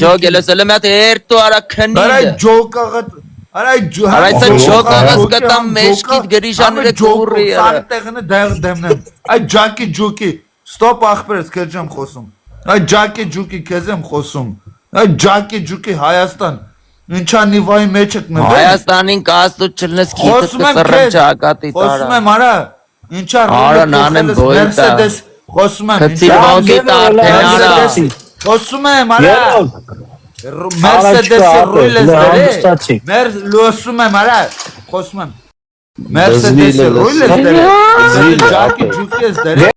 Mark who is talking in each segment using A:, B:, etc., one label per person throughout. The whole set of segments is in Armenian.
A: Joke elesele met erto ara քնի։ Արա ջոկը գտամ մեջքիդ գրիշաները գուրի։
B: Սարտեղնը դեմնեմ։ Այդ ջոկի Stop ախպերս քեզ եմ խոսում։ Այդ ջոկի քեզ եմ խոսում։ Այդ ջոկի Հայաստան։ Ինչա նիվայի մեջ եք նվեր։
A: Հայաստանին կաստու չլնես քիթը ծռեմ ճակատի տարա։
B: Խոսում եմ արա։ Ինչա
A: Mercedes
B: խոսում եմ։ Խոսում եմ արա։ Mercedes ռուլես դրե։ Լոսում եմ արա։ Խոսում եմ։ Mercedes ռուլես դրե։ Ջոկի ես դրե։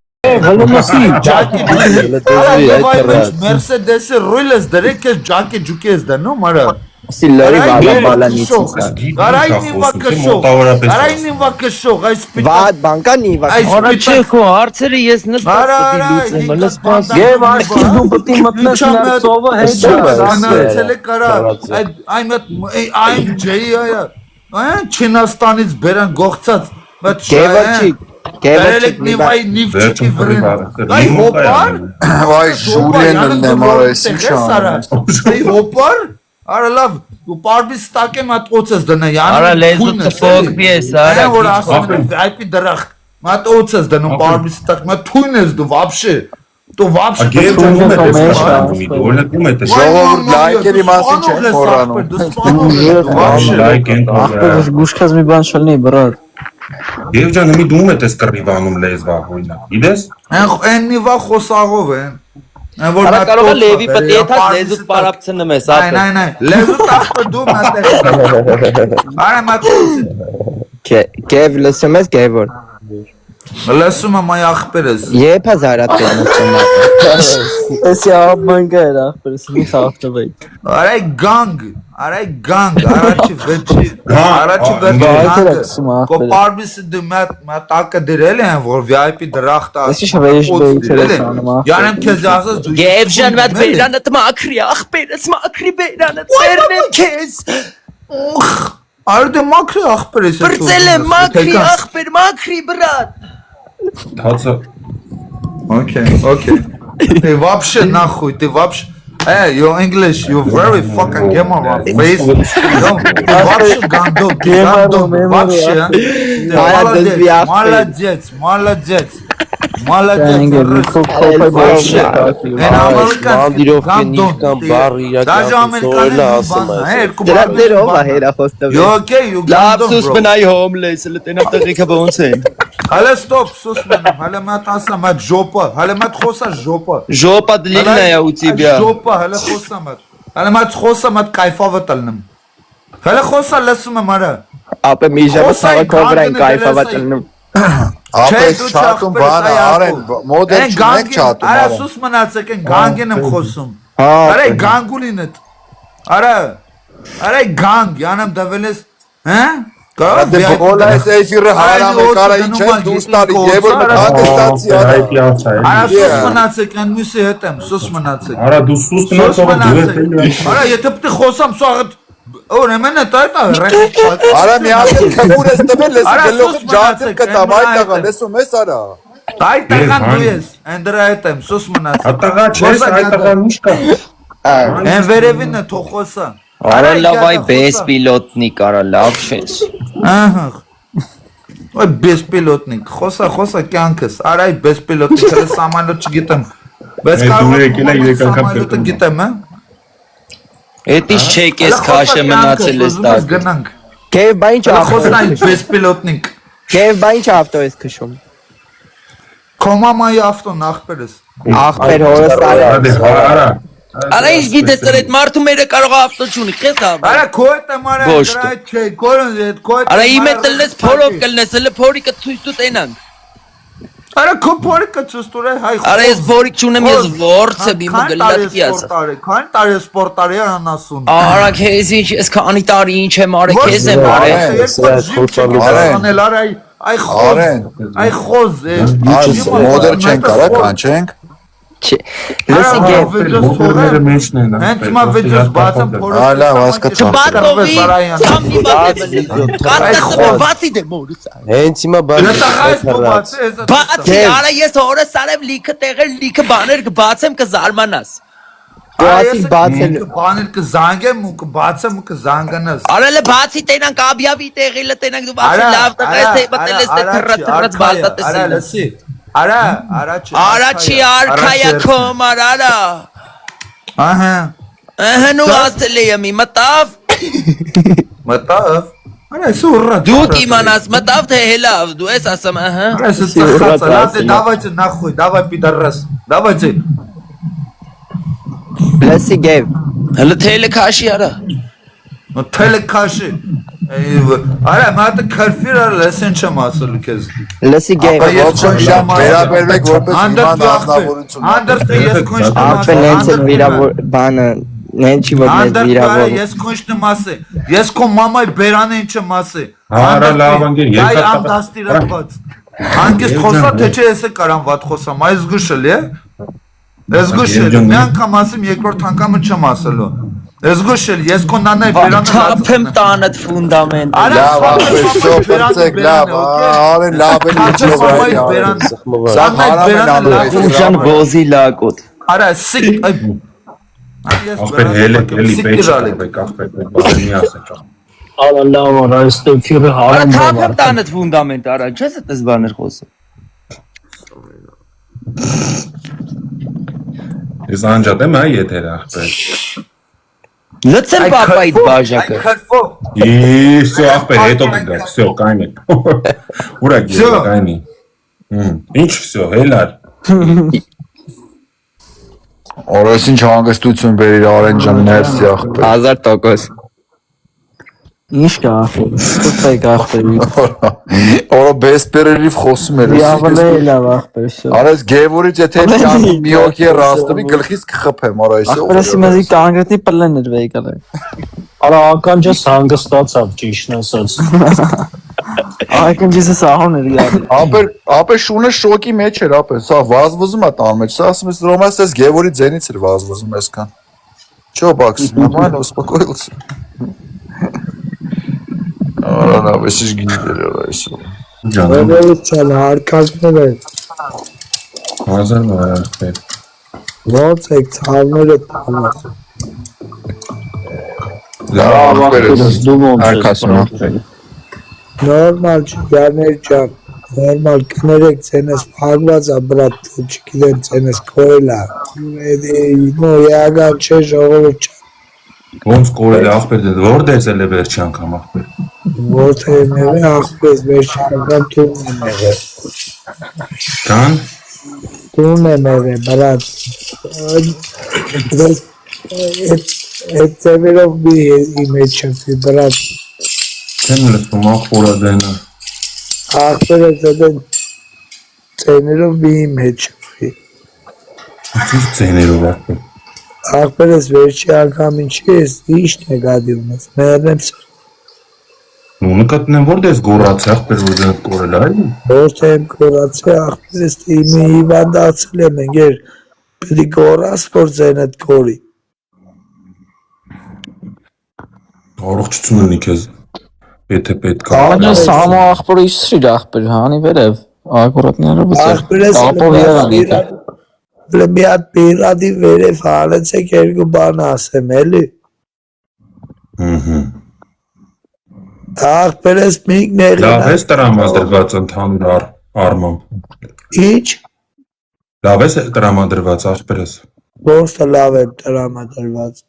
B: Mercedes ռուլես դրե քեզ ջոկի ես դնում արա։
C: Սիլարի բալանից։
B: Արայնին վակշող, այս պիտակ։
C: Վատ բանկանի վակշող։
A: Արա չէ քո հարցերը ես նստած լուծեմ, լսպաս։
C: Եվ աշխի դու պետք է մտնես նարսովը հետ։
B: Անացել է կարա, այն ջեի այա, այն Չինաստանից բերան գողցած, Գևրչիկ նիվչիկի վրին, այ հոպար,
D: Վայ ժուլեն ըլնեմ արա ես ինչ անում,
B: այ հոպար, Արա լավ, ու պարբիս տակ եմ at օծես դնա,
A: Արա լեզու տպոք պիես, արա
B: որ ասում եմ վայպի դրախտ, մատ օծես դնում պարբիս տակ, մատ թույն ես դու վաբշե, դու վաբշե
D: ժողովուրդ լայքերի մասին չեն խորանում,
C: Ախպերս գուշքազ մի բան շլնի բրար
E: Եվ ջան, մի դում է տես կռիվանում լեզվա հույնա, իդես?
B: Են նիվա խոսաղով են
A: Արա կարող է լևի պտի եթաց լեզուտ պարապցնեմ ես ապը
B: Այն, լեզուտ ախպը դու մատեղ Արա մատեղ
C: Գև լսում ես գևոր
B: Լսում եմ այ ախպերս
C: Եբ հա զարատ են լսում Եսի աղբանկա էր ախպերս մի խաղթվեի
B: Արայ գանգ, առաջի վերջի Կո պարբիսը դու մատակը դրել են, որ VIP դրախտ Յանեմ քեզ ասած դու
A: Գևժան վատ բերանըտ մաքրի, ախպերս մաքրի բերանըտ սերնեմ քեզ
B: Արը դե մաքրի ախպերս
A: Բրծել եմ մաքրի ախպեր, մաքրի բրատ
E: Հացը
B: Okay Ты вообще нахуй, ты вообще Your English, you're very fucking gamer on face. Ты вообще гандон, вообще. Молодец. Даже
A: Լապսուս բնայի հոմլես, լտենապ տղիքը բոնց են
B: Հալը ստոպ, սուս մենամ, հալը մատ ասամ, այդ ժոպը, հալը մատ խոսա ժոպը
A: Ժոպա դլիլն է ու ծիբյա
B: Ժոպը, հալը խոսա մատ Հալը մատ խոսա մատ կայֆավը տլնմ Հալը խոսա լսում եմ արա
C: Ապե մի ժապը սավը կովրային կայֆավը տլնում
D: Ապես չատում բանը արեն, մոդել չունենք չատում
B: Արա սուս մնացեք են գանգեն եմ խոսում Արա գանգուլին էտ Արա գանգ, յանեմ դվել ես
D: Դե բոլա ես էյֆիրը հարամ է կարա ինչ են դուս տարի եվր մտակ ստացի
B: Արա սուս մնացեք են մյուսի հետ եմ, սուս մնացեք
E: Արա դու սուս մնացող
B: Արա եթե պտի խոսամ սաղըտ Օրեմեն է տայտ
D: Արա մի ակել կպուր ես տվել ես գլոխը ջանցել կտամ այդ տաղան լեսում ես արա
B: Այդ տաղան դու ես, ընդրա հետ եմ, սուս մնացեք
E: Ատաղա չես, այդ տաղան ինչ կա
B: Են վերևին է թող խոսա
A: Արա լավ այ բես պիլոտնիկ, արա լավ չես
B: Ահա Ոյ բեսպիլոտնիկ, խոսա կյանքս, արա այ բեսպիլոտնիկ, հրը սամանոտ չգիտեմ Բայց կարող սամանոտը գիտեմ,
A: Էտիս չեք ես քաշը մնացել ես տակ
C: Գև բա ինչ
B: Խոսն այ բեսպիլոտնիկ
C: Գև բա ինչ ավտո ես քշում
B: Կոմամայի ավտոն ախպերս
C: Ախպեր հորս
E: Արա
A: Արա ինչ գիտես դրետ մարդու մերը կարող ավտո չունի, քեզ ավ
B: Արա քոյտ եմ արա, դրա այդ չէ, կորոն ետ, քոյտ
A: Արա իմ է տնես փորով կլնես, հլը փորիկը ցույց տու տենանք
B: Արա քո փորիկը ցույց տուր է, հայ
A: Արա ես փորիկ չունեմ, ես ворց եմ իմը գլատի ասա
B: Քան տարի սպորտ տարի անասուն
A: Արա քեզ ինչ, ես քանի տարի ինչ եմ արել, քեզ եմ արել
B: Այ խոզ
D: Մոդել չենք արա, կանչենք
C: Լսի գև
B: Հենց մա վեջոս բացեմ փորոս
D: Ալավ հասկացա
A: Բատովի, ծամնի բատեսը բացի դե մորս
C: Հենց հիմա բան
A: Բացի, արա ես օրս արեմ լիքը տեղեր, լիքը բաներ կբացեմ կզարմանաս
C: Ասի բացել
B: բանել կզանգեմ ու կբացեմ ու կզանգանաս։
A: Արել է բացի տենանք աբյավի տեղելը տենանք դու բացի լավ տղես թե մտել ես թե թրած բալտատես։
B: Արա լսի։
A: Արաչի արքայա կոմար արա։
B: Ահա։
A: Նու ասել եմ մտավ։
B: Մտավ։ Արա սուրը։
A: Դու իմանաս մտավ թե հելավ դու ես ասում ահա։
B: Արա սծխած давайте нахуй, давай пидорас. Давайте.
C: Լսի գեվ
A: Հələ թելը քաշի արա։
B: Թելեկաշի։ Արա մատը քարֆիրա լեսեն չեմ ասելու քեզ։
C: Լսի գեվ
D: Վերաբերվեք որպես իման ազնվորություն։
B: Անդրտը ես քոնչտը
C: Ապել հենց էլ վիրավոր բանը Նենչի որ մեզ վիրավոր
B: Ես քոնչտը մասը Ես քո մամայ բերանը ինչ եմ ասի
E: Արա լավ անգեր
B: Այ անդաստիրված Անկես խոսա թե չէ ես կարամ վատ խոսամ Այս զգուշել է Ես զգուշել մի անգամ ասեմ երկրորդ անգամը չեմ ասելու Ես զգուշել ես քո նանայ բերանը
A: Թափեմ տանդ ֆունդամենտ
D: Լավ ապեր սոպրցեք լավ Արեն լավ էլ իջով
A: Ուժան գոզի լակոտ
B: Արա սիկ
E: Ախպեր հել է կելի պեչ աղպեք ախպեր բարենի ասեք
C: Ալա լավ արա այստեղ ֆիրը
A: Արա
C: հարան
A: թափեմ տանդ ֆունդամենտ արա չես այդպես բաներ խոսում
E: Ես անջատ եմ այ եթեր ախպեր
A: Լծել պապայիդ բաժակը
E: Իսո ախպեր հետո կգար վсё կայմի Ուրա գիրը կայմի Ինչ վсё հելար
D: Օրես ինչ հանգստություն բերիր Արեն ջան ներսի ախպեր
C: 1000% Ինչ կա Ստուպեք ախպերի
D: Օրը բեսպերերիվ խոսում էր
C: Վիավլե լավ ախպեր
D: Արես գևորից եթե մի օքի ռաստվի գլխից կխփեմ արա այսօր
C: Ախպերսի մեզի կանգրետնի պլեն էր վեյկալ
F: Արա ականջս հանգստացավ ճիշտն ասած
C: Ականջիս սահոն էր յա
D: Ապեր շունը շոկի մեջ էր ապեր սա վազվզում է տան մեջ սա ասում ես ռոմաս ես գևորի ձենից էր վազվզում այսքան Չո բաքս նորմալ успокоился Արա նա վեսիչ գիներ էր այսօր
G: Ողջույն հարկածներ են
E: Հազար ախպեր
G: ոնց եք ցավները տանը
D: Լավ ապեր
C: դու ոնց
D: Արկասում
G: նորմալ ջիգարներ ջան նորմալ կներեք ցենես փակված է բրատ չգիտեմ ցենես կորելա նո յագան չէ ժողովուրդ
E: Ոնց կորել ախպեր դե որ դեսել է վերջի անգամ ախպեր
G: որթե նեղե ախպես վերջի անգամ տուն է նեղե
E: Կան
G: տուն է նեղե բրատ այդ ծևերով մի մեջ չվի բրատ
E: Չեմ լսում ախպորա դենը
G: ախպերը դեն ծեներով մի մեջ չվի
E: Ինչ ծեներով ախպեր
G: ախպերս վերջի անգամ ինչի ես իշն է գադի ունես մերնեմ
E: Նու նկատնեմ որ դես գորացի ախպեր որ դենը կորել այլ
G: Որթե եմ կորացի ախպերս իմի հիվանդացել եմ ընգեր պետի գորաս որ ձենդ կորի
E: Առողջություն ունի քեզ Եթե պետք է
C: Կանյա սամա ախպորը իսրիր ախպեր հանի վերև ակուրատներով
G: ախպերս մի հատ բիրադի վերև հանեցեք երկու բան ասեմ էլի ախպերս միգ նեղին
E: Լավ ես տրամադրված ընդհանուր առմամբ
G: Ինչ
E: Լավ ես տրամադրված ախպերս
G: ոնց լավ եմ տրամադրված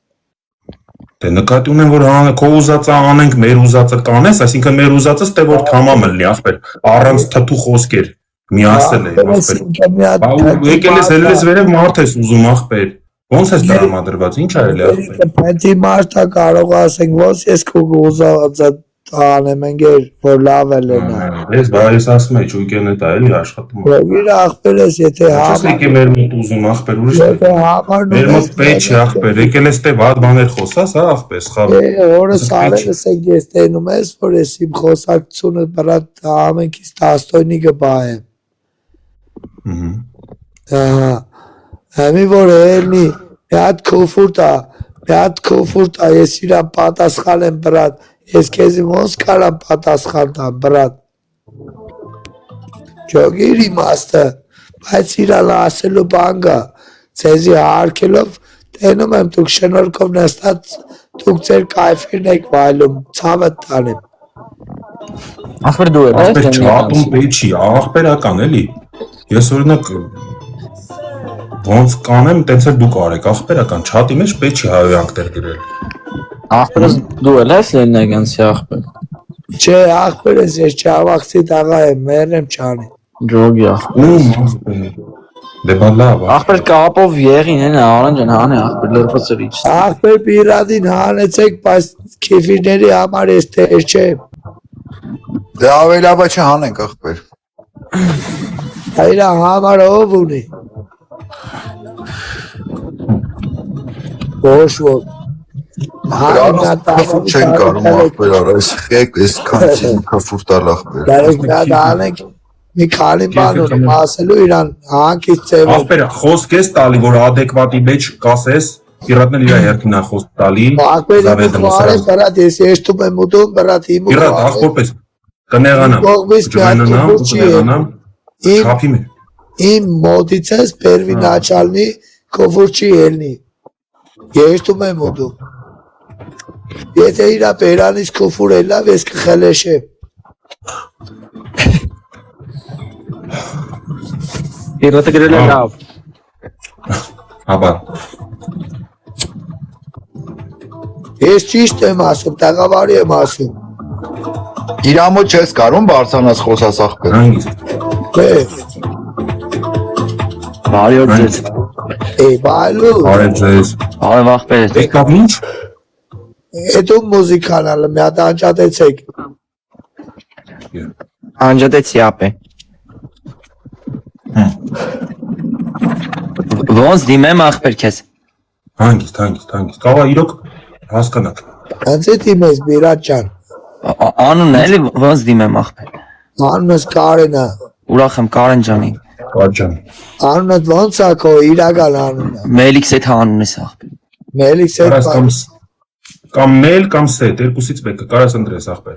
E: Դե նկատի ունեմ որ քո ուզածը անենք մեր ուզածը կանես այսինքն մեր ուզածը ստե որ թամամը լինի ախպեր առանց թթու խոսքեր միասել է ախպեր եկել ես հելես վերև մարդ ես ուզում ախպեր ոնց ես տրամադրված ինչ արել է ախպեր
G: Պետք է մարդա կարող ասենք ոնց ես քո ուզածը անեմ ընկեր որ լավ է լինի
E: Ես բայս ասում եմ ճույկեն է դա էլի աշխատում
G: Իր ախպերս եթե
E: Չես եկե մեր մոտ ուզում ախպեր ուրիշ
G: եթե համարնում
E: Մեր մոտ պետք է ախպեր եկել ես տե վատ բաներ խոսաս հա ախպեր սխալ
G: օրս արելս եք ես տենում ես որ ես իմ խոսակցությունը բրատ ամենքից տաստոյնի կբահեմ Համի որ էլնի մի հատ քոֆուրտ է ես իրան պատասխան եմ բրատ ես քեզի ոնց կարամ պատասխան տամ բրատ Ջոգիր իմաստը բայց իրան ասելու բան կա ցեզի հարկելով Ենում եմ դուք շնորհքով նստած դուք ձեր կայֆին եք վայելում, ցավը տանեմ։
C: Ախպեր դու ես
E: Ախպեր չհատում պետք չի, ախպերական էլի։ Ես օրինակ ոնց կանեմ, տենց էլ դուք արեք, ախպերական չհատի մեջ պետք չի հայոյանքներ գրել։
C: Ախպերս դու ես լեննագանցի ախպեր։
G: Չէ, ախպերս ես ճավախցի տաղա եմ, մերնեմ չանի։
C: Ջոգի ախպեր։
E: Ում ախպեր։ Դե բա լավ։
C: Ախպեր կապով եղին են արանջան հան է ախպեր լրբոցրիչ։
G: Ախպեր պիրադին հանեցեք, բայց քիֆիրների համար ես տեր չեմ։
D: Դե ավելավա չհանենք ախպեր։
G: Այրա համար ով ունի։ Ոչ ոք։
D: Չեն կարում ախպեր արա, ես խեք, ես կանցին կաֆուրտալ ախպեր։
G: Դարեք նա դանեք մի քանի բան ունեմ ասելու իրան հանքից ծևով։
E: Ախպեր, խոսք ես տալի, որ ադեկվատի մեջ կասես, պիրատն իր հերթին է խոսք տալի։
G: Ախպերի մուխարը բրատ ես եշտում եմ ուտում բրատ իմ ու
E: Պիրատ ախորպես կնեղանամ, չափի մեր։
G: Իմ մոտից ես բերվի նաչալնի կովուրջի ելնի։ Եշտում եմ ուտում։ Եթե իրա բերանից կուֆուր էլավ ես կխելեշեմ։
C: Իրոթը գրել է լավ։
E: Հաբա։
G: Ես ճիշտ եմ ասում, տաղավարի եմ ասում։
D: Իրա մոտ չես կարում բարձանաս խոսաս ախպեր։
E: Հանգիստ։
C: Բարի օր ձեզ։
G: Բայլու։
E: Արև ձեզ։
C: Արև ախպեր ես։
E: Եկավ ինչ։
G: Էդում մուզիքան ալը, մի հատ անջատեցեք։
A: Անջատեցի ապե։ Ոնց դիմեմ ախպեր քեզ։
E: Հանգիստ։ Կավա իրոք հասկանաք։
G: Հենց է դիմես Բիրատ ջան։
A: Անունն էլի ոնց դիմեմ ախպեր։
G: Անունս Կարեն է։
A: Ուրախ եմ Կարեն ջանի։
E: Աջան։
G: Անունդ ոնց է քո իրական անունը։
A: Մելիքս այդ անունն է ախպեր։
G: Մելիքս
E: Կարաս
G: այդ
E: կամ մեյլ կամ սետ, երկուսից մեկը կարաս ընտրես ախպեր։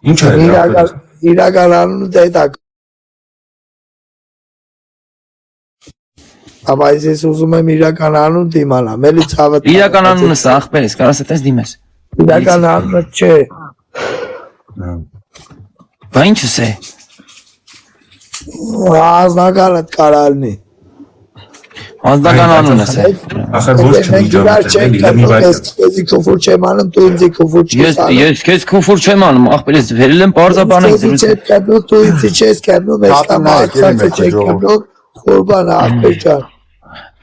E: Ինչ է ախպեր։
G: իրական անունը դա է։ Աբա ես ուզում եմ իրական անուն դիմանամ, էլի ցավը։
A: Իրական անունս ախպեր ես, կարաս այդպես դիմես։
G: Իրական անունը չէ։
A: Բա ինչս է։
G: Ազնականդ կարալնի։
A: Անձնական անունս է։
E: Ախր ոչ չմիջամետ էլի, լեմի վայր։
G: Ես քոֆուր չեմ անում, դու ինձ քոֆուր չես անում։
A: Ես քեզ քոֆուր չեմ անում, ախպեր ես վերել եմ բարձաբանեք զրույց։
G: Դու ինձ չես կանում, ես կամ ակցիա չեք կանում, խորբան ախպեր ջան։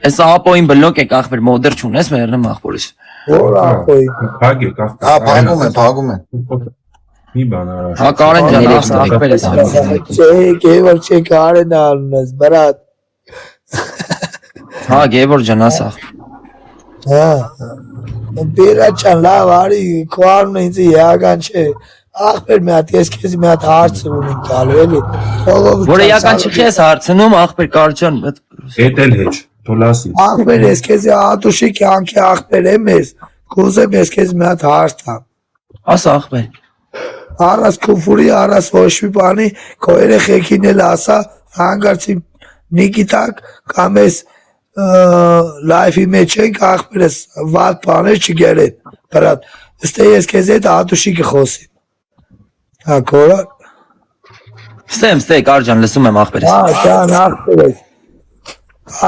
A: Այս ապոին բլոկ եք ախպեր, մոդեր չունես, մերնեմ ախպորից։
G: Որ ախպոյ։
E: Փագեք ախպեր։
D: Հա, փագում են։
E: Մի բան արա։
A: Հա Կարեն ջան, ախպեր ես։
G: Չէ, գևոր չէ Կարեն անունս, բրատ։
A: Հա Գևոր ջան, ասա։
G: Հա։ Բիրատ ջան, լավ արի, քո անունը ինձ իական չէ։ Ախպեր մի հատ ես քեզ մի հատ հարց ունեմ տալու էլի։
A: Որ իական չի քեզ հարցնում, ախպեր Կարեն ջան։
E: Էդ էլ հեչ, թոլասի։
G: Ախպեր ես քեզ ատուշի կյանքի ախպեր եմ ես, կուզեմ ես քեզ մի հատ հարց տամ։
A: Ասա ախպեր։
G: Առաս քուֆուրի, առաս ոչ մի բանի, քո երեխեքին էլ ասա, հանգարցի Նիկիտակ կամ ես լայֆի մեջ ենք ախպերս վատ բաներ չգերեն, բրատ, ըստե ես քեզ հետ ատուշի կխոսիմ։ Հա քորա։
A: Ստե Կարեն ջան, լսում եմ ախպերս։
G: Հա, ջան ախպերս։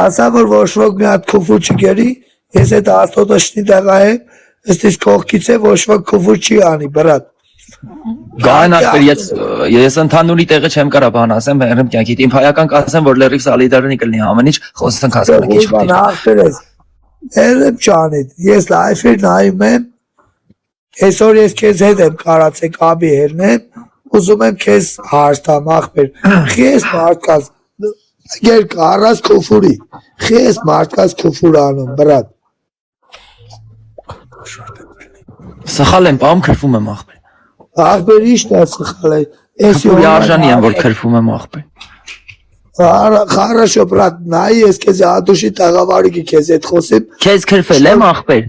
G: Ասա որ ոչ ոք մի հատ քուֆուր չգերի, ես այդ աստոտաշնի տեղա եմ, ըստ իս կողքից է ոչ ոք քուֆուր չի անի, բրատ։
A: Գան ախպեր, ես ընդհանուրի տեղը չեմ կարա բան ասեմ, մերնեմ կյանքիդ։ Իմ հայական կասեմ, որ լրիվ սալիդարնի կլինի ամեն ինչ, խոսենք հասկանանք ինչ
G: Բան ախպերս։ Երեմ ճանիտ, ես լայֆեր նայում եմ, այսօր ես քեզ հետ եմ կարացեք աբի հելնեմ, ուզում եմ քեզ հարցամ ախպեր, խի ես մարդկաց, գեր առած քոֆուրի, խի ես մարդկաց քոֆուր անում, բրատ։
A: Սխալ եմ, բամ քրվում եմ ախպեր։
G: Ախպեր իշտ է սխալ է,
A: Քրֆուրի արժանի եմ, որ քրվում եմ ախպեր։
G: Խարաշո բրատ, նայի ես քեզ ատուշի տաղավարիկի քեզ հետ խոսեմ։
A: Քեզ քրվել եմ ախպեր։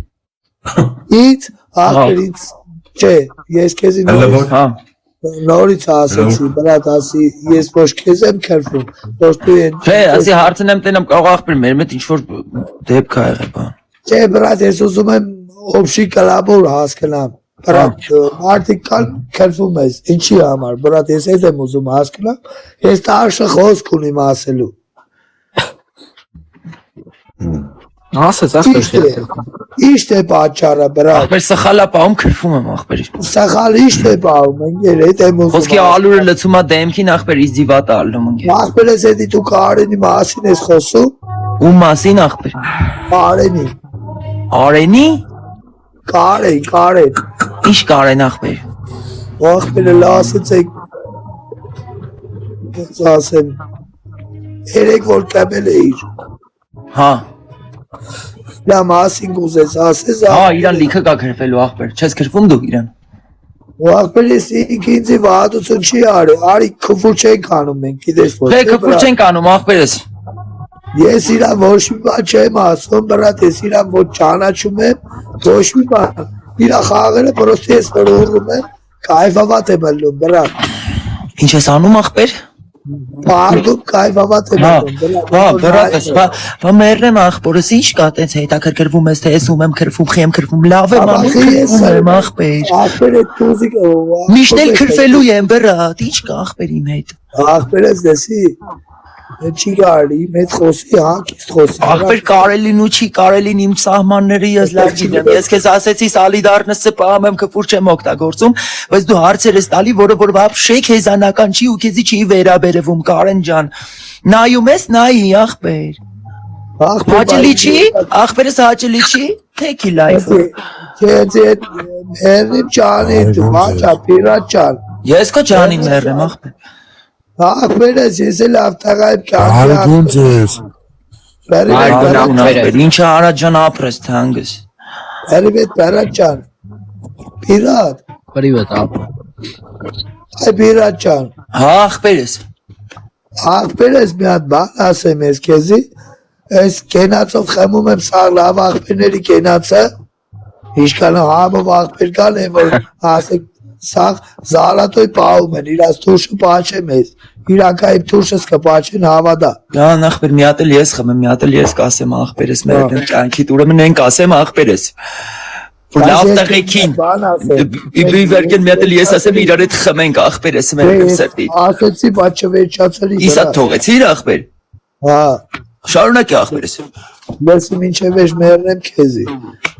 G: Ինձ, ախպեր ինձ, չէ, ես քեզ ինձ։
A: Հա։
G: Նորից ասացի, բրատ, ասի, ես ոչ քեզ եմ քրվում, ոչ դու են։
A: Չէ, ասի հարցն եմ տենամ կարող ախպեր մեր մոտ ինչ որ դեպք ա եղել բան։
G: Չէ, բրատ, ես ուզում եմ օբշի կլաբոր հասկանամ։ Բրատ, մարդիկ կան քրվում ես, ինչի համար, բրատ, ես այդ եմ ուզում հասկանամ, ես տաշը խոսք ունիմ ասելու։
C: Ասես, ախպեր։
G: Իշտ է պատճառը, բրատ։
A: Ախպեր սխալա պահում քրվում եմ ախպեր։
G: Սխալ իշտ է պահում, ընկեր, այդ եմ ուզում։
A: Խոսքի ալուրը լցում է դեմքին ախպեր իս դիվատ ալնում ընկեր։
G: Ախպեր ես էդի դու Կարենի մասին ես խոսում։
A: Ու մասին ախպեր։
G: Կարենի,
A: Արենի։
G: Կարեն։
A: Ինչ Կարեն ախպեր։
G: Ախպերը լասեցեք, ես ասեմ, երեք որ կամել է իր,
A: Հա։
G: նա մասին գուզես, ասես
A: Հա, իրան լիքը կա քրվելու ախպեր։ Չես քրվում դու իրան։
G: ու ախպեր ես ինձի վահատություն չի արի քվուր չենք անում մենք, գիտես որ։
A: Դե քփուր չենք անում ախպերս։
G: Ես իրան ոչ մի բան չեմ ասում, բրատ, ես իրան ոչ ճանաչում եմ, ոչ մի բան, իրա խաղերը պրոստի ես որ ուռում եմ, կայվավատ եմ ելնում, բրատ,
A: Ինչ ես անում ախպեր։
G: պարդում կայվավատ եմ
A: Հա,
G: ելնում,
A: հա, բրատս, բա մերնեմ ախպորս ինչ կա, տենց հետաքրքրվում ես, թե ես ում եմ քրվում, խի եմ քրվում, լավ եմ անում, քրվում եմ ախպեր։
G: ախպեր է տուզիկ,
A: Միշտ էլ քրվելու եմ, բրատ, ինչ կա ախպեր իմ հետ։
G: ախպեր ես դեսի, չի կարի, մեծ խոսի, հա, կիստ խոսի,
A: Ախպեր կարելին ու չի կարելին իմ սահմանները ես լավ գիտեմ, ես քեզ ասեցի սալիդարնեսը պահում եմ քֆուր չեմ օգտագործում, բայց դու հարցեր ես տալի, որը որ վաբշե քեզանական չի ու քեզի չի վերաբերվում, Կարեն ջան, նայում ես, նայի ախպեր, հաճելի չի, ախպերս հաճելի չի, թեքի լայվ,
G: Մերնիմ ճանին, մաչա, պիրատ ճան,
A: ես կո ջանին մերնեմ ախպեր,
G: ախպեր ես, ես էլ ավտաղայիմ
D: Այդուն ձեզ։
A: ախպեր, ինչը արադ ջան ապրես թանգս,
G: Պերիվետ պերատ ճան, պիրատ,
C: Պրիվետ, ապա։
G: այ պիրատ ճան,
A: հա ախպերս,
G: ախպեր ես մի հատ բան ասեմ ես կեզի, ես կենացով խմում եմ սաղ լավ ախպերների կենացը, իշկանը համով ախպեր կան են, որ ասեք սաղ զալատոյ պահում են, իրաց թուրշը պաչեմ ես, իրակայիմ թուրշս կպաչեն հավադա։
A: Դան ախպեր մի հատ էլ ես խմեմ, մի հատ էլ ես կասեմ ախպերս մերնեմ կյանքիդ, ուրեմն ենք ասեմ ախպերս, որ լավ տղեկին, իբրիվերկեն մի հատ էլ ես ասեմ իրար հետ խմենք ախպերս մերնեմ սրտի,
G: Ասեցի, բայց չվերջացրի
A: իսա թողեցիր ախպեր,
G: Հա,
A: շարունակի ախպերս,
G: լեսի մինչև էջ մերնեմ քեզի։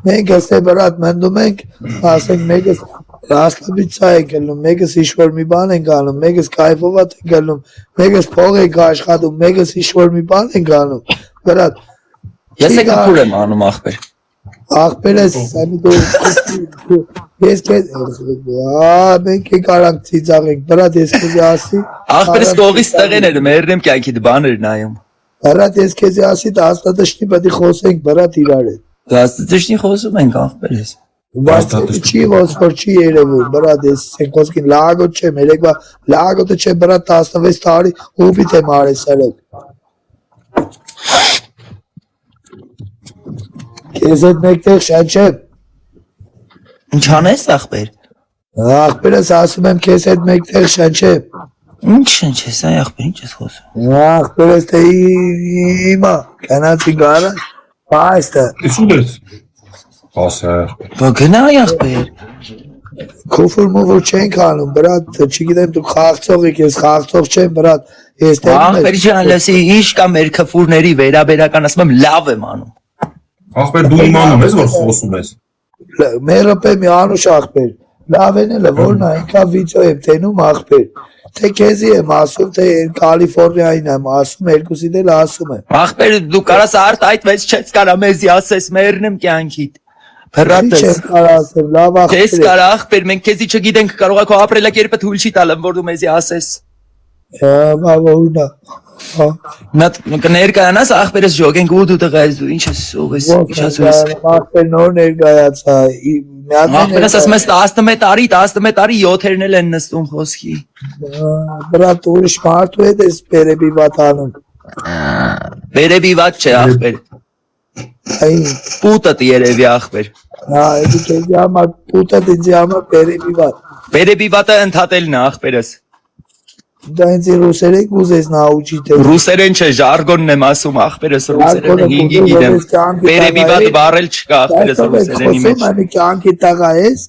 G: Մենք եստե բրատ մնդում ենք, ասենք մեկս Ռաստաբիցա ենք գնում, մեկս ինչ-որ մի բան ենք անում, մեկս կայֆովատ ենք գնում, մեկս փող ենք աշխատում, մեկս ինչ-որ մի բան ենք անում, բրատ։
A: ես է կպուր եմ անում ախպեր,
G: Ախպեր ես, ես կեզ, մենք ենք արանք ծիծաղենք, բրատ ես կեզի ասի,
A: ախպերս կողիս տղեն էր, մերնեմ կյանքիդ բան էր նայում,
G: բրատ ես կեզի ասի, տաստատշնի պետի խոսենք, բրատ իրար հետ։
A: դաստտշնի խոսում ենք ախպերս,
G: Բայց չի ոնց որ չի երևում, բրատ ես ենք ոսկին լագոտ չեմ, երեկվա լագոտը չեմ, բրատ 16 տարի ուպիտ եմ արել սրոք։ Քեզ հետ մեկտեղ շան չեմ,
A: ինչ անես ախպեր,
G: ախպերս ասում եմ քեզ հետ մեկտեղ շան չեմ,
A: ինչ ես այ ախպեր, ինչ ես խոսում,
G: ախպերս թե իմա, կանացի գարա, պայստը,
E: Ինչ ես։ Ասեր։
A: բա գնայ ախպեր,
G: քուֆր մուվր չենք անում, բրատ, չգիտեմ դու խաղցող եք, ես խաղցող չեմ, բրատ, ես տեղ
A: ախպեր ջան լսի, ինչ կա մեր քֆուրների վերաբերական ասում եմ լավ եմ անում,
E: Ախպեր դու իմանում ես որ խոսում ես։
G: Մերոպե մի անուշ ախպեր, լավ են էլը, որն այնքա վիդեո եմ տենում ախպեր, թե քեզի եմ ասում, թե Կալիֆորնիային եմ ասում, երկուսիդ էլ ասում եմ։
A: ախպեր դու կարաս արդ այդպես չես կարա մեզի ասես մերնեմ կյանքիդ,
G: Ինչ
A: Փռատես։
G: եմ կարա ասեմ, լավ
A: Քեզ
G: ախպեր
A: կարա ախպեր, մենք քեզի չգիտենք, կարող է քո ապրելակերպը թույլ չի տալը, որ դու մեզի ասես։
G: Բա որնա։
A: Նա կներկայանաս ախպերս ժոգենք ու դու տղա ես դու ինչ ես ուղես, ինչ ասում ես։
G: Ախպեր նոր ներկայացա։
A: Ախպերս ասում ես 11 տարի 7-երն էլ են նստում խոսքի։
G: Բրատ ուրիշ մարդու հետ ես բերեբի վատանում։
A: Վերեբիված չէ ախպեր։
G: Այն,
A: Պուտդ երևի ախպեր։
G: էդի քեզի համար պուտը դիզի համար բերեբի վատ։
A: Բերեբի վատը ընդհատելն է ախպերս։
G: Դա ինձ ռուսերեն կուզես նաուչի թե։
A: Ռուսերեն չէ, ժարգոնն եմ ասում ախպերս ռուսերենը 5-ի գիտեմ։ Բերեբի վատ բարել չկա ախպերս ռուսերենի մեջ։
G: Այդ կյանքի տղա ես։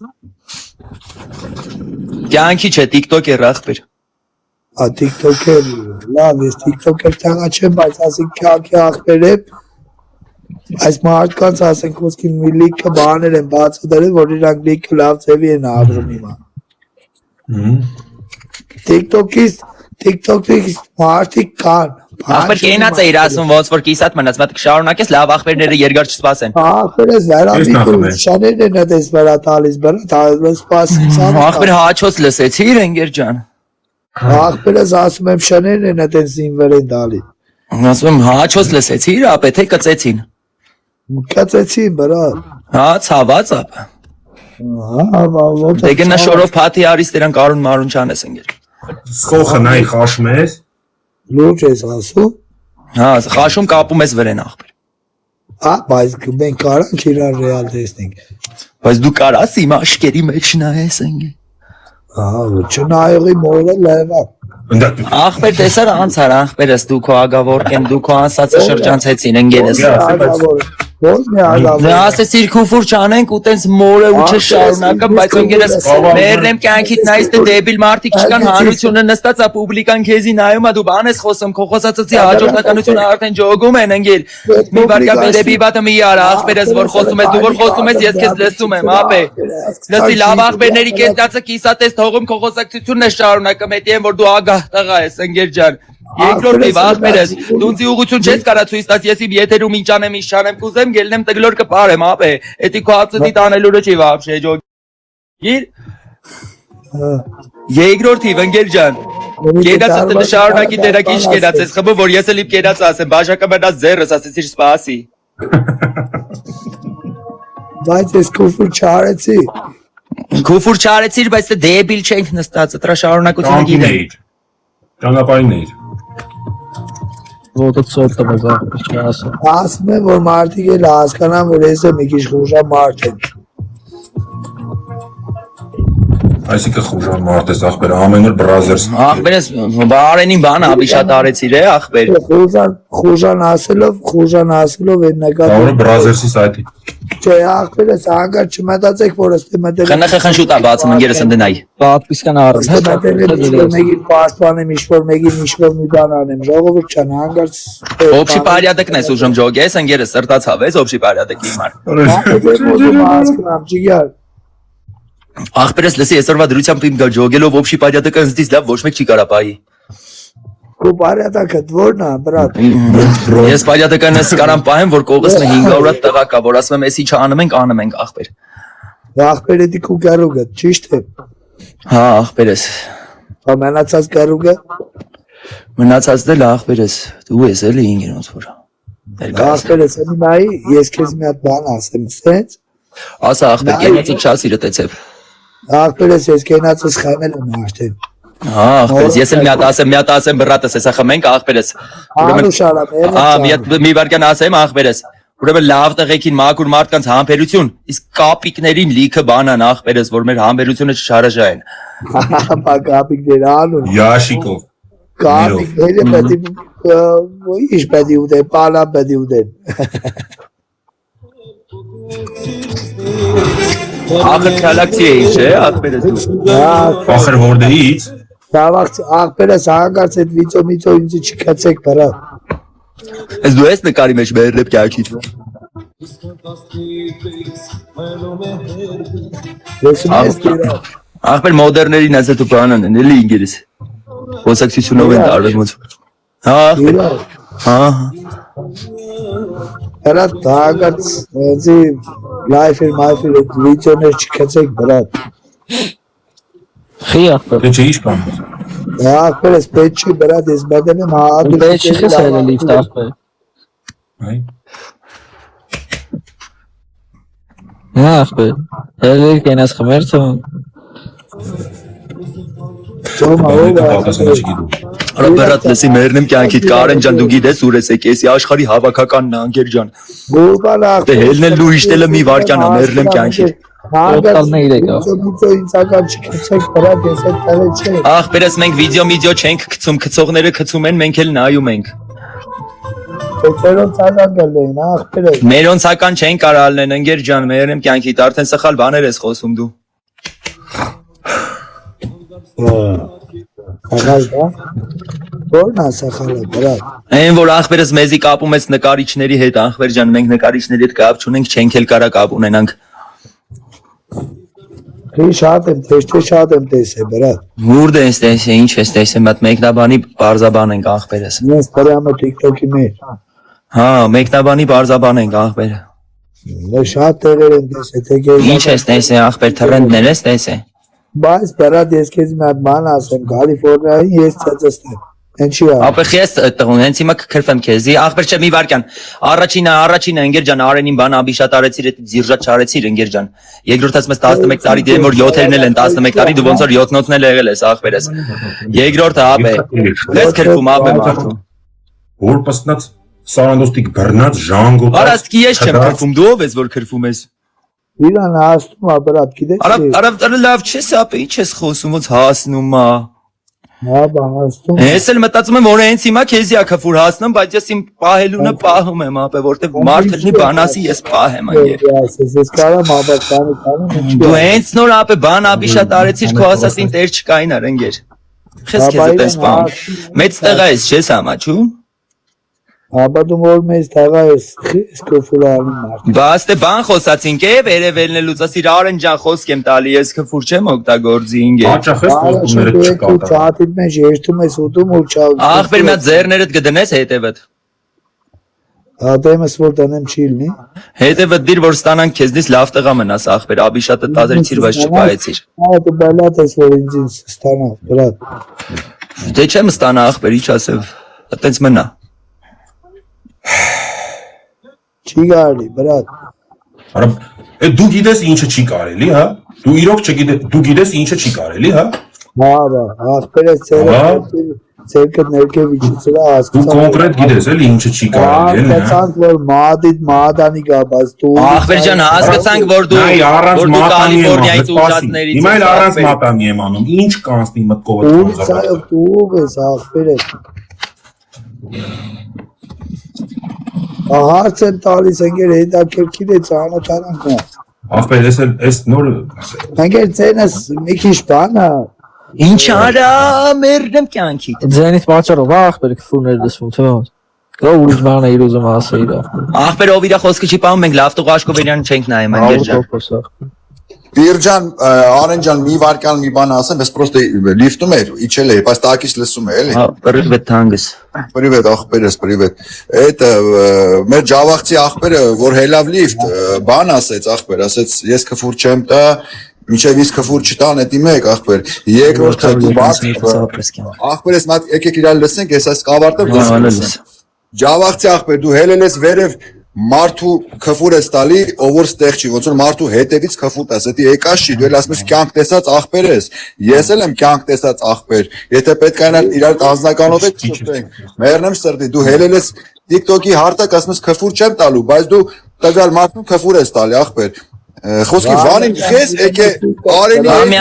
A: Կյանքի չէ, TikTok-եր ախպեր։
G: Ա TikTok-եր, լավ, ես TikTok-եր տղա չեմ, բայց ասենք կյանքի ախպեր եմ։ Այս մարդկանց ասենք ոսկի մի լիքը բաներ են բացատրել, որ իրանք լիքը լավ ձևի են ապրում հիմա։ TikTok-ից մարդիկ կան։
A: Ախպեր կենաց էիր ասում ոնց որ կիսատ մնաց, մատ կշարունակես լավ ախպերները երկար չսպասեն։
G: Ախպերս վերամիտ շաներն են այդպես վրա տալիս, բրա սպասից։
A: Ախպեր հաչոց լսեցիր ընկեր ջան։
G: Ախպերս ասում եմ շաներն են այդպես ինձ վրա են տալի։
A: Ասում եմ հաչոց լսեցիր, ապե թե կծեցին։
G: Կծեցին բրա։
A: Հա, ցաված ապա։
G: Հա, ո՞նց։
A: Դե գնա շորով փաթի արիս դրան կարուն մարուն չանես ընկեր։
E: Սոխը նայ խաշում ես։
G: Լուրջ ես ասում։
A: Հա, խաշում կապում ես վրեն ախպեր։
G: Ա, բայց մենք կարանք իրար ռեալ տեսնենք։
A: Բայց դու կարաս իմ աշկերի մեջ նայես ընկեր։
G: Ահա, չնայողի մորը լավա։
A: Ախպեր տեսար անցար ախպերս դու քո ագավորկեն դու քո անսացը շրջանցեցին ընկերս։
G: Ո՞ր մի ալավ։
A: Դե ասեցիր քուֆուր չանենք ու տենց մորը ու չշարունակը, բայց ընկերս մերնեմ կյանքից նայես դե դեբիլ մարդիկ չկան հանրությունը նստած է պուբլիկան քեզի նայում է դու բան ես խոսում քո խոսածի հաջորդականությունը արդեն ջոգում են ընկեր։ Մի վարկա բերեբի բատը մի արա ախպերս որ խոսում ես դու որ խոսում ես ես քեզ լսում եմ ապե։ Լսի լավ ախպերների կետացը կիսատես թողում քո խոսակցությունն է շարունակը մետի են որ դու ագահ տղա ես ընկեր ջան։ Երկրորդ ախպերս դու ինձ ուղղություն չես կարա ցույց տաս ես իմ եթերում ինչ անեմ ինչ չանեմ կուզեմ գելնեմ տգլոր կպարեմ ապե էդի քո հացի տանելուրը չի վաբշե ջոգիր երկրորդ ընկեր ջան կերածը շարունակի դերակ ինչ կերած ես խմը որ ես էլ իմ կերած ասեմ բաժակը մնաց ձեռս ասեցիր սպասի
G: Բայց ես քուֆուր չարեցի
A: քուֆուր չարեցիր բայց դե դեբիլ չենք նստած դրա շարունակությունը գիտեմ
E: Ճանապարհին էիր
C: Ոտը ծորտը բազա չասա։
G: Ասում եմ որ մարդիկ էլ հասկանան որ ես մի քիչ խուժա մարդ եմ
E: Այսինքն խուժան մարդ ես ախպեր ամեն օր բրազերս
A: ախպերս բարենին բանը ապի շատ արեցիր է ախպեր
G: խուժան ասելով են նկատի
E: Բարը բրազերսի սայթի
G: Չէ ախպերս անգար չմտածեք որ ըստի մտել
A: խնախ շուտա բացում ընկերս ընդնայի
C: Պատվիսկան առած։
G: մեկին պաշտպանեմ ինչ-որ մեկին ինչ-որ մի բան անեմ ժողովուրդ չան հանգարց
A: Օբշի պարյադակն ես ուժում ջոգես ընկերս սրտացավ ես օբշի պարյադակի համար
G: հասկանամ ջիգար
A: Ախպերս լսի այսօրվա դրությամբ իմ ջոգելով օբշի պարյադակը ինձ լավ ոչ մեկ չի կարա պայի
G: Քո պարյադակը դորն է բրատ
A: Ես պարյադականս կարամ պահեմ որ կողս 500 տղա կա որ ասում եմ էսի չանում ենք ախպեր
G: Ախպերը դի քու գարուգը ճիշտ է
A: Հա ախպերս
G: Մնացած գարուգը
A: Մնացած դե ախպերս դու ես էլի ինքն ոնց որ
G: Ախպերս նայի ես քեզ մի հատ բան ասեմ սենց
A: Ասա ախպեր կենացը չասիրը տեցև
G: Ախպերս ես կենացս խմել եմ արդեն
A: Հա ախպերս ես էլ մի հատ ասեմ բրատս հեսա խմենք ախպերս մի վարկան ասեմ ախպերս Ուրեմն լավ տղեկին մաքուր մարդկանց համբերություն իսկ կապիկներին լիքը բանան ախպերս որ մեր համբերությունը չշարժային
G: Կապիկներ անուն
E: Յաշիկով
G: Կապիկները պետք է ինչ պետք է ուտեն պալա պետք է ուտեն
A: Ախր քալակցի էի չէ ախպերս դու
E: Ախր որդեից
G: Դավաղց ախպերս հանգարց այդ վիծո ինձ չքացեք բրա
A: Ես դու ես նկարի մեջ մերրեպ կյակիտ Ախպեր մոդերներին ես դու բանան են էլի ինգերիս Խոսակցությունով են տարվել ոնց Հա ախպեր Հա
G: Բրատ հանգարց էզի լայֆեր մայֆեր այդ վիծոներ չքացեք բրատ
C: Խի ախպեր։
E: Դե չէ ինչ բան
G: Ախպերս պետք չի բրատ ես բադեմ եմ հատու
C: Պետք չի խսել լիֆտ ախպեր։
E: Այ
C: Հա ախպեր։ Հələ կենաս խմեր թող։
A: Արա բրատ լսի մերնեմ կյանքիդ Կարեն ջան դու գիտես ուր ես եկեսի աշխարհի հավաքականն է անկեր ջան
G: Գուրբան
A: Դե հելնել լուրիշտելը մի վարքան է մերնեմ կյանքիդ
C: Տալն է իրեք,
G: Վիդեո ինձական չքցեք, բրատ, ես այդ տեղը չէ։
A: Ախպերս մենք վիդեո չենք գցում, գցողները գցում են, մենք էլ նայում ենք։
G: Ծերոնցական գալեին, ախպերս։
A: Մերոնցական չեն կարող լինեն, ընկեր ջան, մերեմ կյանքիդ արդեն սխալ բաներ ես խոսում դու։
G: Աղալ դա։ Որն ասախալը, բրատ։
A: Այն որ ախպերս մեզի կապում ես նկարիչների հետ, ախպեր ջան, մենք նկարիչների հետ կապ չունենք, չենք էլ կարա կապ ունենանք։
G: Շատ եմ տեսել, բրատ։
A: Ուրդ ես տեսե, ինչ ես տեսե, մատ մեկնաբանի բարձաբան ենք ախպերս։
G: Ես պրամը TikTok-ի մեջ։
A: Հա, մեկնաբանի բարձաբան ենք ախպերը։
G: Շատ տեղեր եմ տեսել, թե գեզ։
A: Ինչ ես տեսե, ախպեր թռնդներ ես տեսե։
G: Բայց բրատ ես քեզ մի հատ բան ասեմ, Կալիֆոռնիայի ես ցածստեմ։ Ինչի՞ է։
A: Ապա ես տղուն, հենց հիմա կքրվեմ քեզի, ախպեր չէ մի վարքան։ Առաջինը ընկեր ջան, Արենին բան աբիշատ արեցիր, այդ զիրժատ չարեցիր ընկեր ջան։ Երկրորդ ասում ես 11 տարի դեմ որ 7-երն էլ են 11 տարի, դու ոնց որ 7-նոցն էլ եղել ես ախպերս։ Երկրորդը ապե։ Ես քրվում ապե մարդու։
E: Որ պստնած սարանդոստիկ բռնած ժանգոտ։
A: Արաստկի ես չեմ քրվում, դու ով ես որ քրվում ես։
G: Իրան հասնում է, բրատ, գիտես։
A: Արա լավ չես ապե, ինչ ես խոսում, ոնց հասնում է։
G: Հա, բա հասնում։
A: Ես էլ մտածում եմ որ հենց հիմա քեզի ա քֆուր հասնում, բայց ես իմ պահելունը պահում եմ ապե, որտեվ մարդը լինի բան ասի, ես պահեմ անգեր։
G: Ես կարամ աբաստանի,
A: Դու հենց նոր ապե բան աբիշատ արեցիր, քո ասածին տեր չկային արընկեր։ Խես քեզ դες բան։ Մեծ տղա ես, չես ամաչում։
G: Աբա դու որ մեզ տաղա ես կոֆուրալի մարդ։
A: Բաս դե բան խոսացինք է, վերևելնելուց ասիր Արեն ջան խոսք եմ տալի, ես քֆուր չեմ օգտագործի ինգե։
E: Հաճախ ես խոստումները չկա։
G: Չաթիդ մեջ երթում ես ուտում ու չալ։
A: Ախպեր մի հատ ձեռներդ կդնես հետևդ։
G: Ադեմս որ դնեմ չի լինի։
A: Հետևդ դիր որ ստանանք քեզնից լավ տղա մնաս ախպեր, աբիշատը տազրեցիր, բայց չպայեցիր։
G: Ահա դու բալատ ես որ ինձ ստանա, բրատ։
A: Դե չեմ ստանա ախպեր, ինչ ասեմ։ Այտենց մնա։
G: Չի կարելի, բրատ։
E: Արա, դու գիտես ինչը չի կարելի, հա։ Դու իրոք չգիտես, դու գիտես ինչը չի կարելի, հա։
G: Հա, բա, ախպերս ցերկը ներքևիչից հա
E: Դու
G: հասկացա։
E: կոնկրետ գիտես էլի ինչը չի կարելի, էլի։
G: Հասկացանք որ մադանի գա, բայց դու
A: Ախպեր ջան, հասկացանք որ դու
E: Այ առանց
A: որ դու
E: մատանի եմ
A: Կալիֆոռնիայից
E: անում,
A: ուժատներից
E: հիմա էլ առանց մատանի եմ անում, ինչ կանցնի մտքովդ
G: Ուրցայով դու ով ես ախպերս։ Հարց եմ տալիս, ընկեր հետաքրքիր է ծանոթանանք նա։
E: Ախպեր, ես նոր
G: Ընկեր ձենս մի քիչ բան է։
A: Ինչ արա մերնեմ կյանքիդ։
C: Ձենից պատճառով ախպեր քֆուրներ դասվում թե ոնց։ Գա ուրիշ բան է իր ուզում ասել իր ախպեր։
A: Ախպեր ով իր խոսքը չի պահում, մենք լավ տող Աշկովերյանին չենք նայում ընկեր ջան։
D: Բիրջան, Արեն ջան, մի վարքան մի բան ասեմ, ես պրոստը լիֆտում էր, իջել էր, բայց տակից լսում է, էլի։
A: Հա, պրիվետ թանգս։
D: Պրիվետ ախպերս, պրիվետ։ Այդ մեր ջավախցի ախպերը, որ հելավ լիֆտ, բան ասեց ախպեր, ասեց ես քֆուր չեմ տա, մինչև իսկ քֆուր չտան, էդի մեկ ախպեր։ Երկրորդը դու ախպերս մատ եկեք իրար լսենք, ես այս կավարտեմ լսեմ։ Ջավախցի ախպեր, դու հելել ես վերև Մարդու քֆուր ես տալի, ով որ ստեղ չի, ոնց որ մարդու հետևից քֆուր տաս, դա եկաշ չի, դու էլ ասում ես կյանք տեսած ախպեր ես, ես էլ եմ կյանք տեսած ախպեր, եթե պետք է իրար անձնականով եք շփվենք, մեռնեմ սրտի, դու հելել ես TikTok-ի հարթակ, ասում ես քֆուր չեմ տալու, բայց դու տվյալ մարդուն քֆուր ես տալի ախպեր, խոսքի վանին քեզ եկե Արենի
A: Մի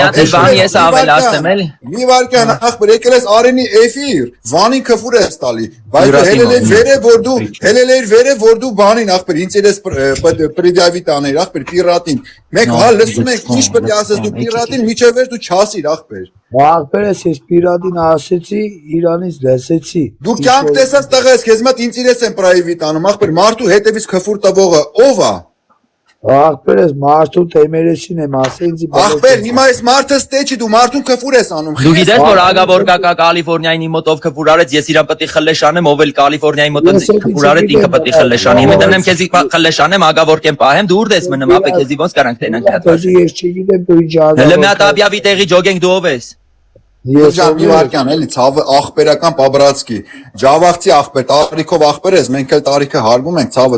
A: հատ բան ես ավելացնեմ էլի։
D: Մի վարքան ախպեր եկել ես Արենի էֆիր, վանին քֆուր ես տալի, բայց հելել էր վերև որ դու բանին ախպեր, ինձ ես պրիդավի տաներ ախպեր պիրատին։ Մեկ հա լսում եք ինչ պետք է ասես դու պիրատին, միջև վեր դու չասիր ախպեր։
G: Ախպերս ես պիրատին ասեցի, Իրանից լսեցի։
D: Դու կյանք տեսած տղա ես, քեզ մոտ ինձ ես են պրայվետ անում ախպեր, մարդու հետևից քֆուր տվողը ով է։
G: Ախպերս մարդու թեմերեսին եմ ասել ինձ։
D: Ախպեր, հիմա այս մարդը ստեչի դու մարդուն քֆուր ես անում։
A: Դու գիտես որ Ագավոր կակա Կալիֆոռնիայի մոտով քֆուր արեց, ես իրան պետք է խլեշանեմ, ով էլ Կալիֆոռնիայի մոտով քֆուր արեց, ինքը պետք է խլեշանի։ Հիմա դեմ քեզի խլեշանեմ, Ագավոր կեմ պահեմ, դու ուր ես մնում, ապե քեզի ոնց կարանք տենանք հատ։
G: Ես չգիտեմ դու ինչ ալա։
A: Հələ մի հատ աբյավի տեղի ջոգենք դու ով ես։
D: Ես մի վարքան էլի ցավը ախպերական պաբրացկի ջավախցի ախպեր տարիքով ախպեր ես մենք էլ տարիքը հարգում ենք ցավը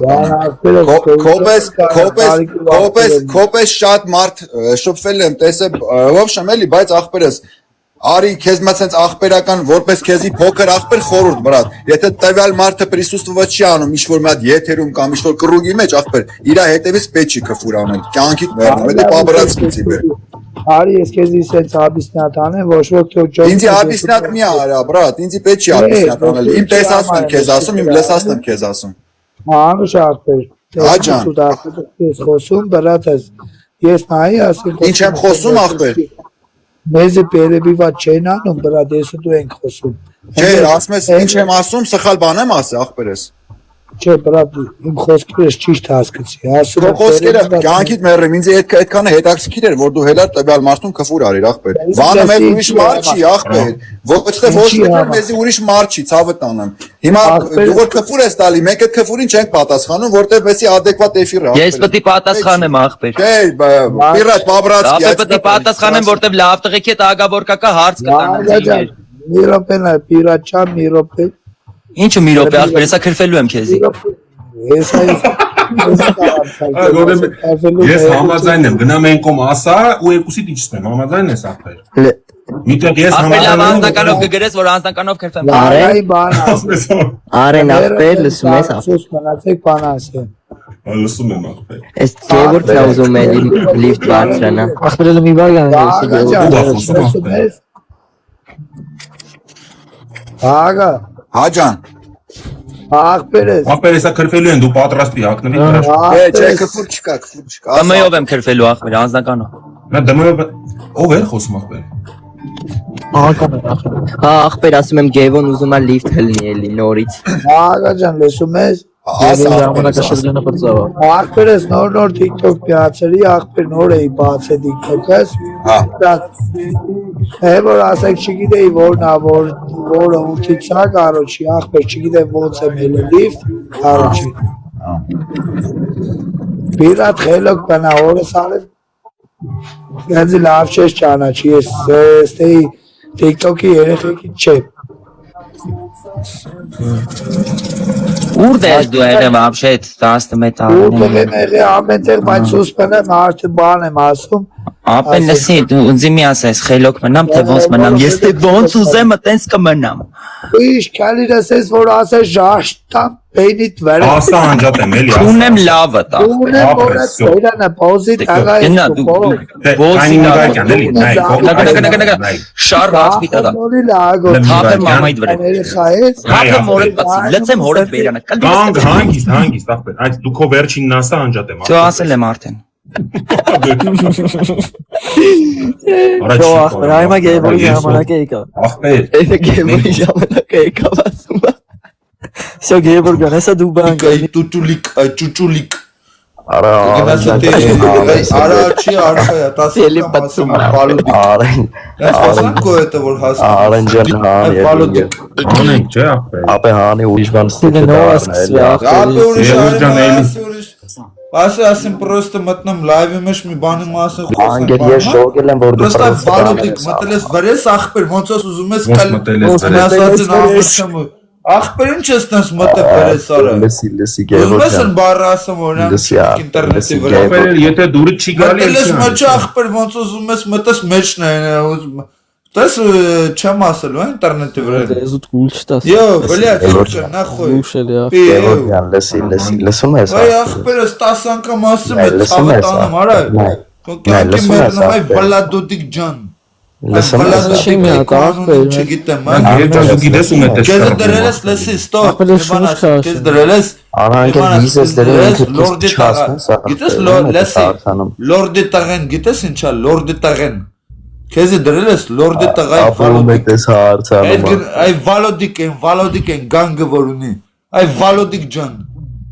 D: կոպես շատ մարդ շփվել եմ տեսել ոբշեմ էլի բայց ախպեր ես Արի քեզ մա sense ախպերական որպես քեզի փոքր ախպեր խորուրդ բրատ եթե տվյալ մարդը պրիսուստված չի անում ինչ որ մի հատ եթերում կամ ինչ որ կռուգի մեջ ախպեր իրա հետևից պետք չի քֆուր անել կյանքիդ մեռնում է պաբրացկիցի բեր
G: Արի ես քեզի sense աբիսնատ անեմ ոչ ոք թող ջոկ
D: ինձ աբիսնատ մի արա բրատ ինձ պետք չի աբիսնատ անել իմ տեսածն եմ քեզ ասում իմ լեսածն եմ քեզ ասում
G: Անուշ ախպեր
D: Աջան
G: ես խոսում բրատս ես նայի ասել
D: Ինչ եմ խոսում ախպեր
G: Մեզը պերեբիվա չեն անում բրատ ես ու դու ենք խոսում
D: Չէ ասում ես ինչ եմ ասում սխալ բան եմ ասի ախպերս
G: Չէ բրատ իմ խոսքերս ճիշտ հասկացի ասում
D: Քո խոսքերը կյանքիդ մեռնում ինձ այդքանը հետաքրքիր էր որ դու հելար տվյալ մարդուն քֆուր արիր ախպեր Վանը մեզ ուրիշ մարդ չի ախպեր ոչ թե ոչ թե մեզի ուրիշ մարդ չի ցավը տանեմ Հիմա դու որ քֆուր ես տալի մեկ այդ քֆուրին չենք պատասխանում որտեղ վեսի adekvat էֆիր է
A: Ես պետք է պատասխանեմ ախպեր
D: Չէ պիրատ բաբրացկի
A: Ապա պետք է պատասխանեմ որտեղ լավ տղեկ հետ ագավորկակա հարց կտանեմ
G: Մի րոպե պիրատ չա մի րոպե
A: Ինչու մի րոպե ախպեր հեսա քրֆելու եմ քեզի
E: Ես համաձայն եմ գնամ են կոմ ասա ու երկուսիդ իջնեմ համաձայն ես ախպեր Միտեղ ես
A: Ախպեր լավ
E: համաձայն
A: անձնականով կգրես որ անձնականով քրֆեմ
G: Արի բան
C: Արեն ախպեր լսում ես
G: ասես մնացեք բան ասեմ
E: Լսում եմ ախպեր
C: Ես Գևորգն ա ուզում է լիֆտ բարձրանա Ախպերը մի բար գան
G: Աղա
D: Հաջան
G: ախպերես
E: Ախպեր հեսա քրֆելու են դու պատրաստի հակնվի
D: Չէ քֆուր չկա
A: Դմայով եմ քրֆելու ախպեր անձնականով
E: Նա դմով ով էր խոսում ախպեր
C: Հա ախպեր ասում եմ Գևոն ուզում է լիֆտ հլնի էլի նորից
G: Աղա ջան լսում ես
C: ժամանակաշրջանը բծավա
G: Ախպերս նոր TikTok πιացերի ախպեր նոր էի բացե TikTok-ս որ ասեք չգիտեի որն ա որը ուրթից ա կարոչի ախպեր չգիտեմ ոնց եմ ելել լիֆտ կարոչի Պիրատ խելոք բնա օրս արև Գանձի լավ չես ճանաչի ես ստեի TikTok-ի երեխեքի չեմ
A: Ուրդ ես դու եղեմ вообще 11 տարի
G: Ուրդ եմ եղե ամենտեղ բայց սուսպեն եմ արդի բան եմ ասում
A: Ապեն լսի դու ինձ մի ասես խելոք մնամ թե ոնց մնամ ես թե ոնց ուզեմ այտենց կմնամ
G: Իշ քալիրս ես որ ասես ժաշտամ բենիտ վրա
E: Ասա անջատեմ էլի
A: Ունեմ լավը տա
G: Ունեմ որը ծերանը պոզիտ աղա
A: Գնա
G: ես
A: դու
E: Բոսի նայքան էլի
A: նայ շար հացի տա
G: Նորի լագո
A: Թափեմ մամայդ վրա
G: երեխա ես
A: Թափեմ հորդ բացի լցեմ հորդ բերանը
E: Կանգ հանգիստ ախպեր այդ դու քո վերջինն ասա անջատեմ
A: Դու ասել եմ արդեն
E: Առաջ
C: ախպեր այմա Գևորգի ժամանակը եկա
E: Ախպեր
C: Էսը Գևորգի ժամանակը եկա ասում Всё Գևորգան հեսա դու բան գայ
B: ճուճուլիկ
D: Արա
B: Արա չի արխայա 10
C: պատսում
B: Արեն Ասում քո это որ հասկանում
D: Արեն ջան
B: Վալոդիկ
E: Անենք չէ ախպեր
D: ապե հանի ուրիշ բան
C: Սինը նոր սկսվի
B: Ապե ուրիշ
E: Ջան,
B: արեմ ասեմ պրոստը մտնում լայվի մեջ մի բանի մասը
D: Անգեր ես շոկել եմ որ դու
B: Պրոստը վալոդիկ մտել ես վրես ախպեր ոնց ուզում ես
E: Ոնց մտել ես
B: ասացին Ախպեր ինչ ես տես մտել վրես արա
D: լսի
B: Ուզում ես են բարը ասեմ օրյան ինտերնետի վրա
E: Ախպեր եթե դուրը չի գալի
B: Մտել ես մաչը ախպեր ոնց ուզում ես մտես մեջն է Տես չեմ ասելու ինտերնետի վրա
C: Զուտ գուլ չտաս
B: Յո, բլյա, չոք, նախոյ
C: Ուշելի
D: Գևորգյան լսում ես
B: Այ ախպերս 10 անգամ ասում է ցավը տանում, արա Կյանքի մերնում այ վլադոդիկ ջան
D: լսում ես
C: Չի մի հատ ախպեր
B: Չգիտեմ,
E: Եվ ջան դու գիտես ում է
B: Կեզ
E: տեսնում
B: դրել ես լսի, ստոպ
C: Ախպերը շունչ քաշ
B: Կեզ դրել ես
D: Արանքը վիզես դրել են
B: Լորդի տաղեն Գիտես լսի Լորդի տաղեն Գիտես ինչա լորդի տաղեն Քեզ դրել ես լորդի տաղայ վալոդիկ Այ վալոդիկ են գանգը որ ունի Այ վալոդիկ ջան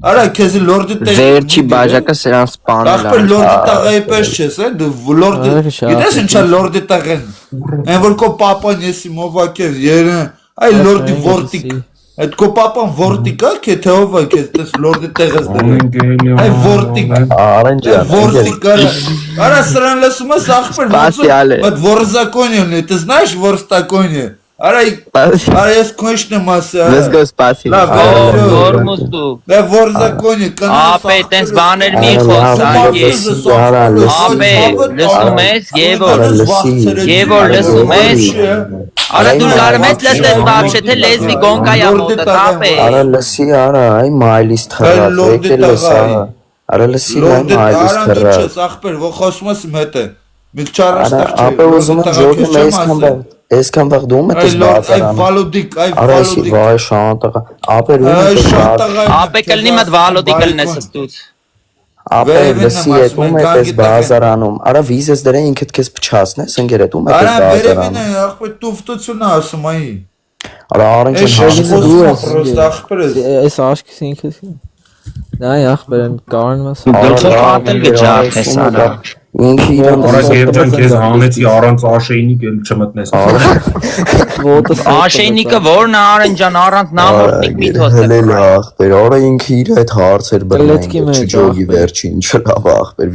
B: Արա քեզ լորդի տաղեն
C: Վերջի բաժակը սրան սպանել
B: Ախպեր լորդի տաղայի պես չես լորդի Գիտես ինչա լորդի տաղեն Են որ կո պապան եսի մովակեր երեն Այ լորդի որտիկ Այդ կո պապան որտիկ ա քե թե ով ա քեզ տես լորդի տեղս դրել Այ որտիկ
D: Արեն ջան
B: Որտիկ Արա սրան լսում ես ախպեր Այդ ворзаконие ты знаешь ворстаконие Արա ես քոնչն եմ ասա։
C: Let's go spasibo։
B: Լավ,
H: Որմուս դու։
B: Դե որ զակոնի կնա։
H: Ապե, տենց բաներ մի խոսանք։ Ապե, լսում ես, Եվոր լսում ես։ Արա դու կարմես լսես բաբշե թե լեզվի գոնկայա մոտը, ապե։
C: Արա լսի, արա, այ մայլիստ խրած, եկել լսա։ Արա լսի, այ մայլիստ խրած։
B: Չես ախպեր, որ խոսում ես մետը։ Մի չարաստեղ չէ։
C: Ապե ուզում եմ ժողովուրդը այսքան վաղ դու մտես բացարանը։
B: Վալոդիկ, այ
C: Արա սի վայ շանտաղա։ Ապե ու
H: Ապե կլնի մտ վալոդի կլնես ստուց։
C: Ապե լսի հետ ու մտես բազարանում։ Արա վիզես դրե ինքդ քեզ փչացնես ընկերդ ու մտես
B: բազարանում։ Արա
C: բազարանում։
B: վերևին ախպեր տուֆտություն ասում այ։
C: Արա առանց
B: Ես ախպեր ես։
C: Այս աշկս ինքս։ Դա ախպերն կարն մաս։
H: Գլխով պատել գճախես արա։
C: Ինքի
E: Արա Գերջան քեզ հանեցի առանց աշեինիկ էլ չմտնես։
H: Աշեյնիկը որն է Արեն առանց նամորտնիկ միթոս է։
C: Հելել ախպեր, արա ինքը իր այդ հարցեր բռնեն, չջոգի վերջին, չլավ ախպեր։